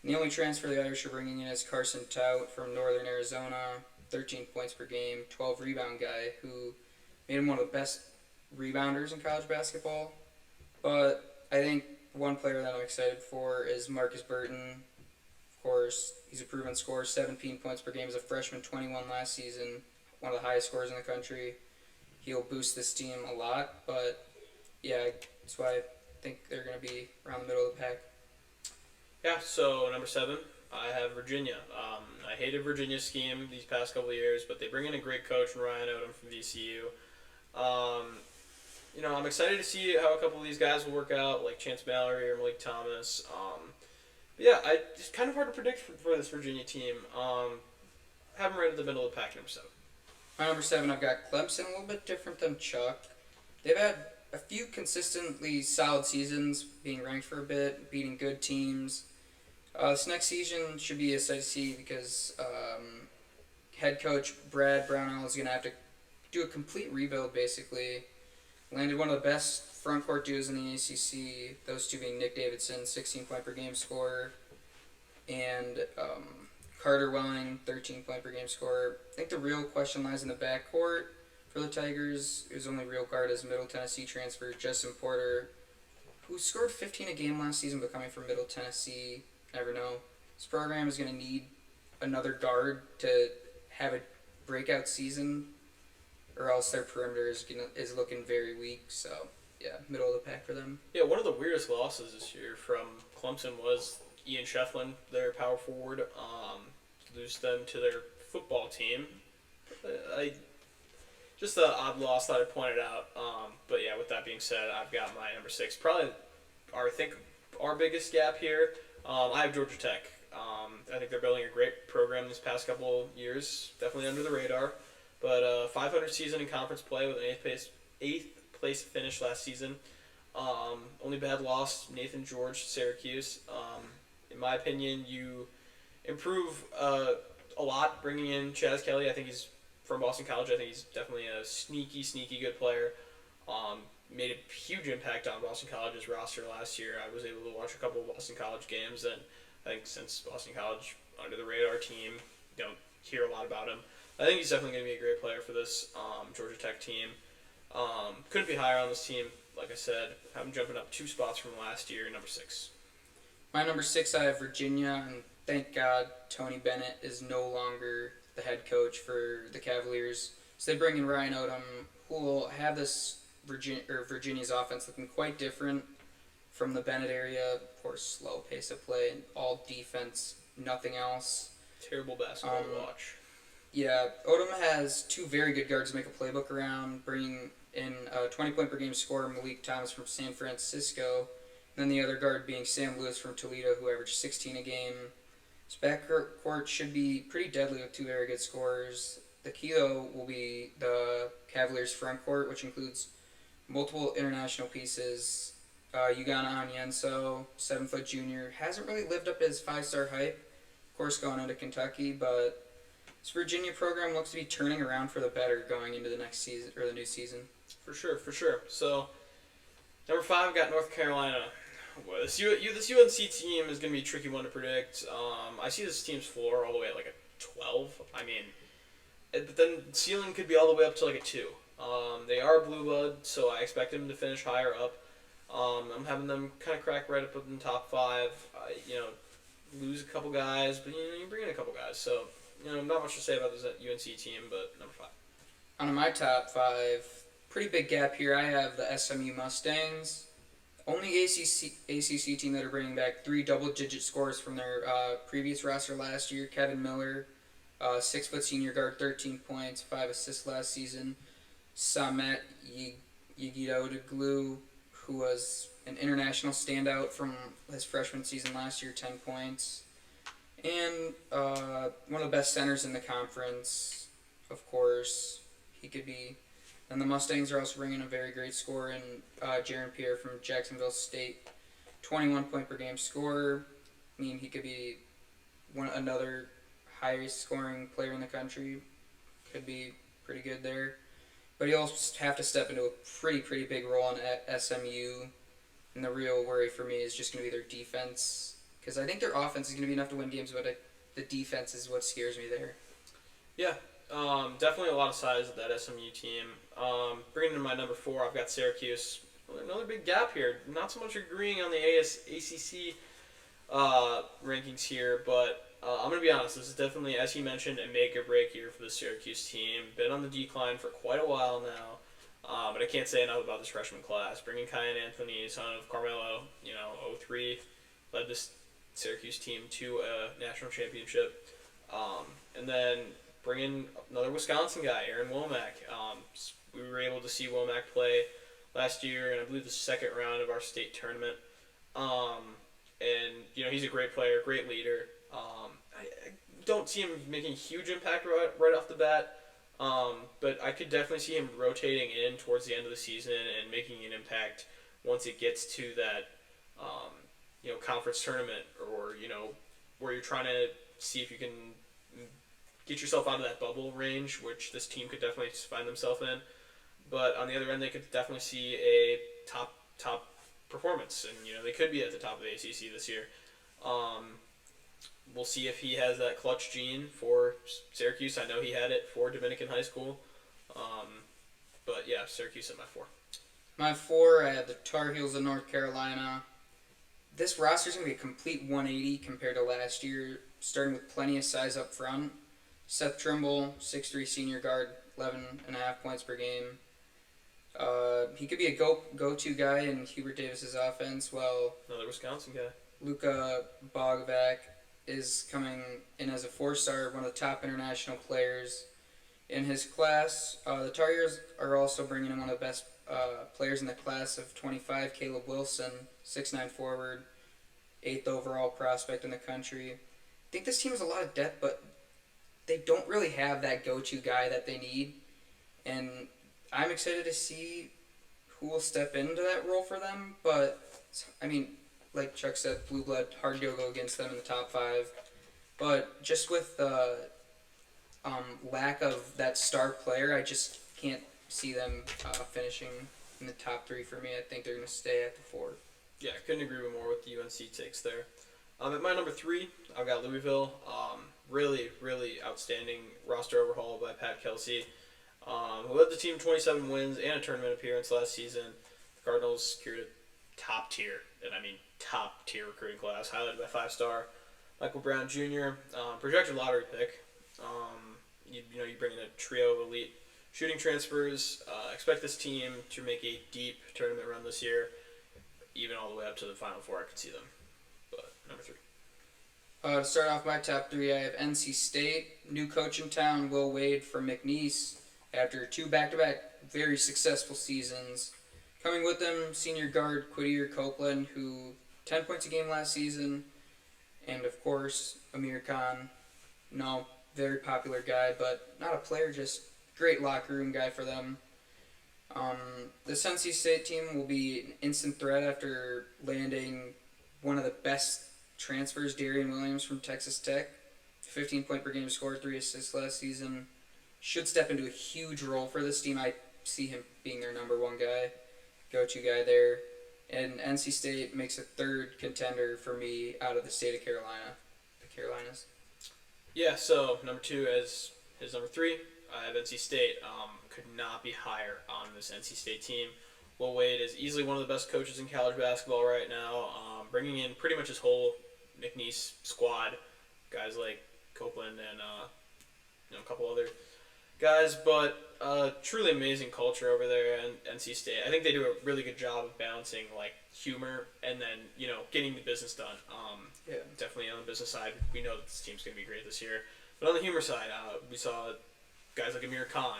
And the only transfer the Irish are bringing in is Carson Tout from Northern Arizona, 13 points per game, 12 rebound guy, who made him one of the best rebounders in college basketball. But I think one player that I'm excited for is Marcus Burton. Of course, he's a proven scorer, 17 points per game as a freshman, 21 last season, one of the highest scorers in the country. He'll boost this team a lot, but yeah, that's why I think they're going to be around the middle of the pack. Yeah, so number 7, I have Virginia. I hated Virginia's scheme these past couple of years, but they bring in a great coach, Ryan Odom from VCU. I'm excited to see how a couple of these guys will work out, like Chance Mallory or Malik Thomas. It's kind of hard to predict for this Virginia team. Have them right in the middle of the pack, number 7. My number 7, I've got Clemson, a little bit different than Chuck. They've had a few consistently solid seasons, being ranked for a bit, beating good teams. This next season should be a sight to see because head coach Brad Brownell is going to have to do a complete rebuild, basically. Landed one of the best front court duos in the ACC, those two being Nick Davidson, 16-point per game scorer, and Carter Welling, 13-point per game scorer. I think the real question lies in the backcourt for the Tigers. His only real guard is Middle Tennessee transfer Justin Porter, who scored 15 a game last season, but coming from Middle Tennessee. Never know. This program is going to need another guard to have a breakout season, or else their perimeter is looking very weak. So, yeah, middle of the pack for them. Yeah, one of the weirdest losses this year from Clemson was Ian Shefflin, their power forward. Lose them to their football team. Just an odd loss that I pointed out. But yeah, with that being said, I've got my number 6. Probably, our biggest gap here. I have Georgia Tech. I think they're building a great program this past couple years. Definitely under the radar. But 500 season in conference play with an 8th place finish last season. Only bad loss, Nathan George, Syracuse. In my opinion, you improve a lot bringing in Chaz Kelly. I think he's from Boston College. I think he's definitely a sneaky good player. Made a huge impact on Boston College's roster last year. I was able to watch a couple of Boston College games, and I think since Boston College, under the radar team, you don't hear a lot about him. I think he's definitely going to be a great player for this Georgia Tech team. Couldn't be higher on this team. Like I said, have him jumping up 2 spots from last year, number 6. My number 6, I have Virginia, and thank God Tony Bennett is no longer the head coach for the Cavaliers. So they bring in Ryan Odom, who will have this Virginia's offense looking quite different from the Bennett area. Of course, slow pace of play, all defense, nothing else. Terrible basketball to watch. Yeah, Odom has two very good guards to make a playbook around, bringing in a 20-point per game scorer, Malik Thomas from San Francisco, and then the other guard being Sam Lewis from Toledo, who averaged 16 a game. His backcourt should be pretty deadly with two very good scorers. The key, though, will be the Cavaliers' front court, which includes multiple international pieces. Ugana Onyenso, 7-foot junior, hasn't really lived up to his 5-star hype, of course, going into Kentucky, but this Virginia program looks to be turning around for the better going into the next season, or the new season. For sure. So, number 5, got North Carolina. Well, this UNC team is going to be a tricky one to predict. I see this team's floor all the way at like a 12. I mean, but then ceiling could be all the way up to like a 2. They are blue blood, so I expect them to finish higher up. I'm having them kind of crack right up in the top 5. Lose a couple guys, but you bring in a couple guys. So, not much to say about this UNC team, but number 5. On my top 5, pretty big gap here. I have the SMU Mustangs. Only ACC team that are bringing back 3 double-digit scores from their previous roster last year. Kevin Miller, 6-foot senior guard, 13 points, 5 assists last season. Samet Yigidoglu, who was an international standout from his freshman season last year, 10 points. And one of the best centers in the conference, of course. He could be. And the Mustangs are also bringing a very great scorer in Jaron Pierre from Jacksonville State. 21-point per game scorer. I mean, he could be another highest scoring player in the country. Could be pretty good there. But he'll have to step into a pretty big role in SMU. And the real worry for me is just going to be their defense. Because I think their offense is going to be enough to win games, but the defense is what scares me there. Yeah, definitely a lot of size of that SMU team. Bringing in my number 4, I've got Syracuse. Another big gap here. Not so much agreeing on the ACC rankings here, but I'm going to be honest. This is definitely, as he mentioned, a make or break year for the Syracuse team. Been on the decline for quite a while now, but I can't say enough about this freshman class. Bringing Kyan Anthony, son of Carmelo, 03, led this Syracuse team to a national championship. And then bring in another Wisconsin guy, Aaron Womack. We were able to see Womack play last year, and I believe the second round of our state tournament. And he's a great player, great leader. I don't see him making a huge impact right off the bat, but I could definitely see him rotating in towards the end of the season and making an impact once it gets to that conference tournament, or where you're trying to see if you can get yourself out of that bubble range, which this team could definitely find themselves in. But on the other end, they could definitely see a top performance, and they could be at the top of the ACC this year. We'll see if he has that clutch gene for Syracuse. I know he had it for Dominican High School. But yeah, Syracuse at my 4. My 4, I have the Tar Heels of North Carolina. This roster is going to be a complete 180 compared to last year, starting with plenty of size up front. Seth Trimble, 6'3" senior guard, 11.5 points per game. He could be a go-to guy in Hubert Davis's offense, while another Wisconsin guy, Luka Bogovac, is coming in as a 4-star, one of the top international players in his class. The Tar Heels are also bringing in one of the best players in the class of 25, Caleb Wilson, 6'9" forward, 8th overall prospect in the country. I think this team has a lot of depth, but they don't really have that go-to guy that they need. And I'm excited to see who will step into that role for them. But, I mean, like Chuck said, blue blood, hard to go against them in the top 5. But just with the lack of that star player, I just can't see them finishing in the top 3 for me. I think they're going to stay at the 4. Yeah, I couldn't agree more with the UNC takes there. At my number 3, I've got Louisville. Really outstanding roster overhaul by Pat Kelsey, who led the team to 27 wins and a tournament appearance last season. The Cardinals secured a top tier recruiting class, highlighted by 5-star Michael Brown Jr., projected lottery pick. You bring in a trio of elite shooting transfers. Expect this team to make a deep tournament run this year, even all the way up to the Final Four. I could see them. But number 3. To start off my top 3, I have NC State, new coach in town, Will Wade from McNeese, after 2 back-to-back very successful seasons. Coming with them, senior guard Quadir Copeland, who 10 points a game last season, and of course Amir Khan. No, very popular guy, but not a player, just great locker room guy for them. This NC State team will be an instant threat after landing one of the best transfers, Darian Williams from Texas Tech. 15 point per game score, 3 assists last season. Should step into a huge role for this team. I see him being their number 1 guy, go-to guy there. And NC State makes a 3rd contender for me out of the state of Carolina. The Carolinas. Yeah, so number 2 as his number 3. I have NC State. Could not be higher on this NC State team. Will Wade is easily one of the best coaches in college basketball right now, bringing in pretty much his whole McNeese squad, guys like Copeland and a couple other guys, but truly amazing culture over there at NC State. I think they do a really good job of balancing like humor and then getting the business done. Definitely on the business side, we know that this team's going to be great this year. But on the humor side, we saw guys like Amir Khan.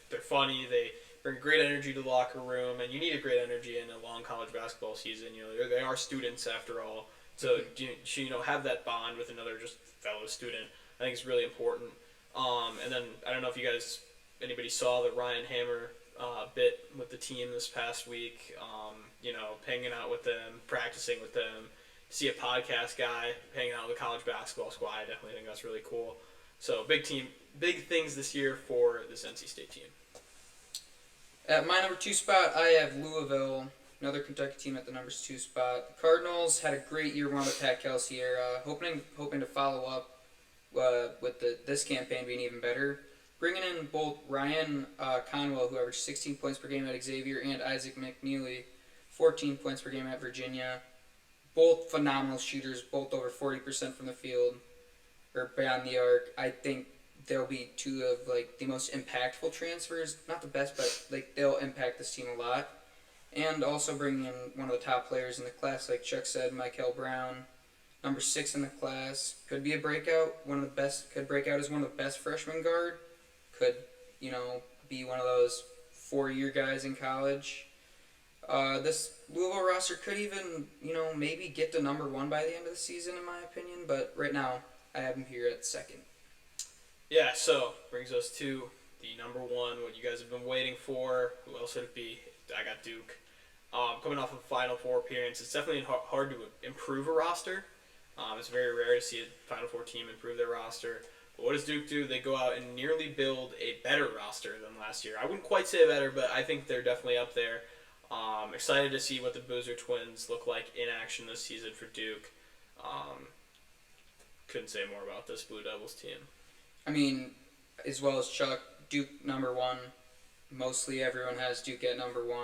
They're funny. They bring great energy to the locker room, and you need a great energy in a long college basketball season. They are students after all, so have that bond with another just fellow student. I think it's really important. And then I don't know if anybody saw the Ryan Hammer bit with the team this past week. Hanging out with them, practicing with them. See a podcast guy hanging out with the college basketball squad. I definitely think that's really cool. So big things this year for this NC State team. At my number 2 spot, I have Louisville, another Kentucky team at the number 2 spot. The Cardinals had a great year one with Pat Kelsey era, hoping to follow up with this campaign being even better. Bringing in both Ryan Conwell, who averaged 16 points per game at Xavier, and Isaac McNeely, 14 points per game at Virginia. Both phenomenal shooters, both over 40% from the field or beyond the arc. I think they'll be 2 of the most impactful transfers. Not the best, but they'll impact this team a lot. And also bringing in one of the top players in the class, like Chuck said, Michael Brown, number 6 in the class. Could be a breakout. Could break out as one of the best freshman guard. Could be one of those 4-year guys in college. This Louisville roster could even, maybe get to number 1 by the end of the season, in my opinion. But right now, I have them here at 2nd. Yeah, so brings us to the number 1, what you guys have been waiting for. Who else would it be? I got Duke. Coming off of a Final Four appearance, it's definitely hard to improve a roster. It's very rare to see a Final Four team improve their roster. But what does Duke do? They go out and nearly build a better roster than last year. I wouldn't quite say better, but I think they're definitely up there. Excited to see what the Boozer twins look like in action this season for Duke. Couldn't say more about this Blue Devils team. I mean, as well as Chuck, Duke number 1. Mostly everyone has Duke at number 1.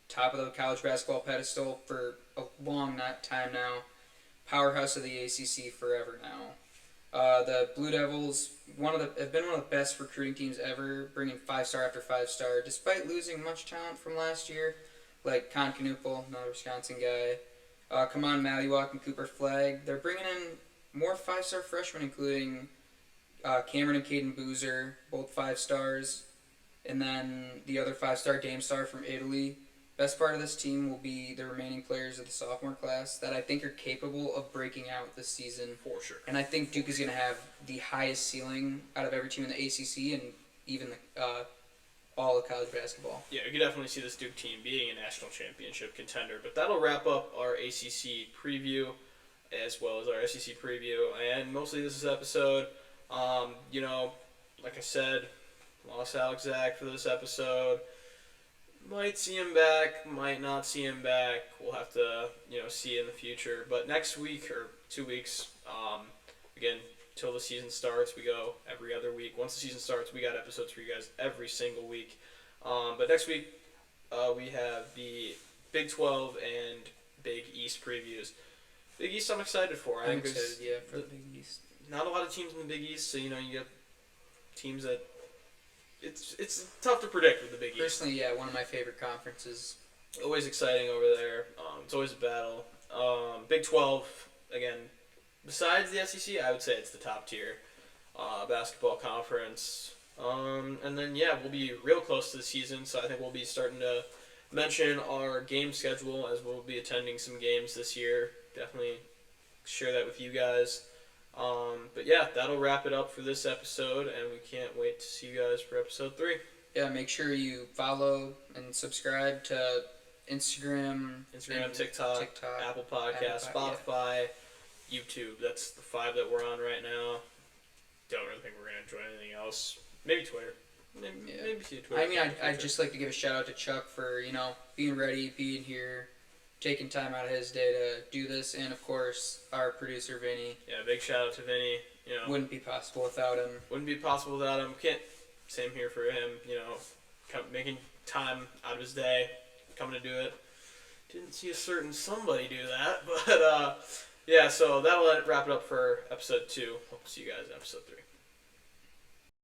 Top of the college basketball pedestal for a long time now. Powerhouse of the ACC forever now. The Blue Devils have been one of the best recruiting teams ever, bringing 5-star after 5-star, despite losing much talent from last year, like Con Knuppel, another Wisconsin guy, Kamon Mallywalk and Cooper Flagg. They're bringing in more 5-star freshmen, including Cameron and Caden Boozer, both 5 stars, and then the other 5-star Dame Star from Italy. Best part of this team will be the remaining players of the sophomore class that I think are capable of breaking out this season. For sure. And I think Duke is going to have the highest ceiling out of every team in the ACC and even all of college basketball. Yeah, you can definitely see this Duke team being a national championship contender. But that'll wrap up our ACC preview as well as our SEC preview. And mostly this is episode. Like I said, lost Alex Zach for this episode. Might see him back, might not see him back. We'll have to, see in the future. But next week or 2 weeks, again, till the season starts, we go every other week. Once the season starts, we got episodes for you guys every single week. But next week, we have the Big 12 and Big East previews. Big East I'm excited for. I'm excited, yeah, for the Big East. Not a lot of teams in the Big East, so you get teams that it's tough to predict with the Big East. Personally, yeah, one of my favorite conferences. Always exciting over there. It's always a battle. Big 12, again, besides the SEC, I would say it's the top tier basketball conference. And then, yeah, we'll be real close to the season, so I think we'll be starting to mention our game schedule as we'll be attending some games this year. Definitely share that with you guys. But yeah, that'll wrap it up for this episode, and we can't wait to see you guys for episode 3. Yeah, make sure you follow and subscribe to Instagram, TikTok, Apple Podcasts, Spotify, YouTube. That's the 5 that we're on right now. Don't really think we're going to enjoy anything else. Maybe Twitter. Maybe see Twitter. I mean, I'd just like to give a shout out to Chuck for, being ready, being here, taking time out of his day to do this, and of course, our producer, Vinny. Yeah, big shout out to Vinny. Wouldn't be possible without him. Same here for him, making time out of his day, coming to do it. Didn't see a certain somebody do that, but yeah, so that'll wrap it up for episode 2. Hope to see you guys in episode 3.